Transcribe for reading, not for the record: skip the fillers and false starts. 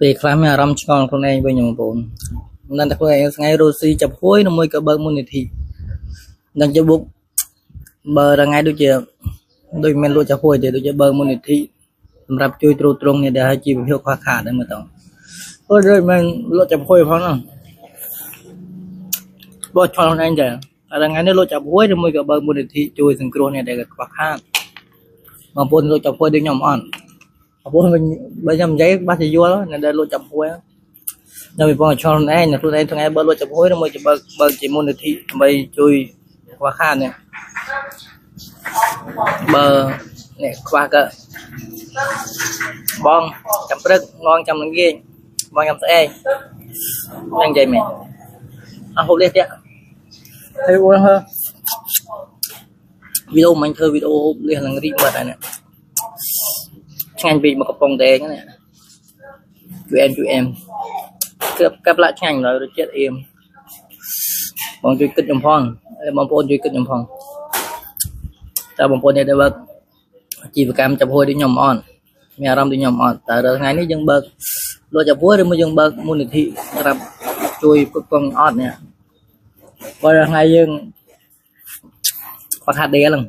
ពេលខ្លះមានអារម្មណ៍ឆ្ងល់ខ្លួនឯងវិញបងប្អូនមិនតែខ្លួនឯងថ្ងៃរស់ស៊ីចាប់ហួយនៅមួយក៏បើកមូលនិធិនឹងជាបុកបើថ្ងៃដូចមានលក់ចាប់ហួយទេដូចជាបើកមូលនិធិសម្រាប់ជួយទ្រទ្រង់អ្នកដែលឲ្យជីវភាពខ្វះខាតតែមើលតើអូយដូចមិនលក់ចាប់ហួយផងហ្នឹងបើឆ្ងល់ខ្លួនឯងចាតែថ្ងៃនេះលក់ចាប់ហួយឬមួយក៏បើកមូលនិធិជួយសង្គ្រោះអ្នកដែលខ្វះខាតបងប្អូនលក់ចាប់ហួយដូចខ្ញុំអត់បងប្អូនបើខ្ញុំនិយាយបាត់ជាយល់អ្នកដែលលក់ចាប់ហួយខ្ញុំពីបងឆ្លងខ្លួនឯងថ្ងៃបើលក់ចាប់ហួយឬមួយជាបើកជាមូលនិធិដើម្បីជួយខ្វះខាតនេះបើនេះខ្វះក៏បងចាំព្រឹកងងចាំល្ងាចបងចាំស្អែកយ៉ាងនិយាយមែនអស់ហូបលេះទៀតហើយបងហឺវីដេអូមិនធ្វើវីដេអូហូបលេះឡើងរីកបាត់ហើយនេះឆ្ងាញ់ពេកមកកំប៉ុងតែហ្នឹងជួយអែមកាប់ឡាក់ឆ្ងាញ់ដល់រសជាតិអៀមបងជួយគិតខ្ញុំផងបងប្អូនជួយគិតខ្ញុំផងតើបងប្អូនអ្នកដែលបើកអាជីវកម្មចាប់ហួយដូចខ្ញុំអត់មានអារម្មណ៍ដូចខ្ញុំអត់តើថ្ងៃនេះយើងបើកលក់ចាប់ហួយឬមួយយើងបើកមូលនិធិសម្រាប់ជួយគ្រប់គ្រងអត់នេះបើថ្ងៃយើងខ្វះខាតដេលហ្នឹង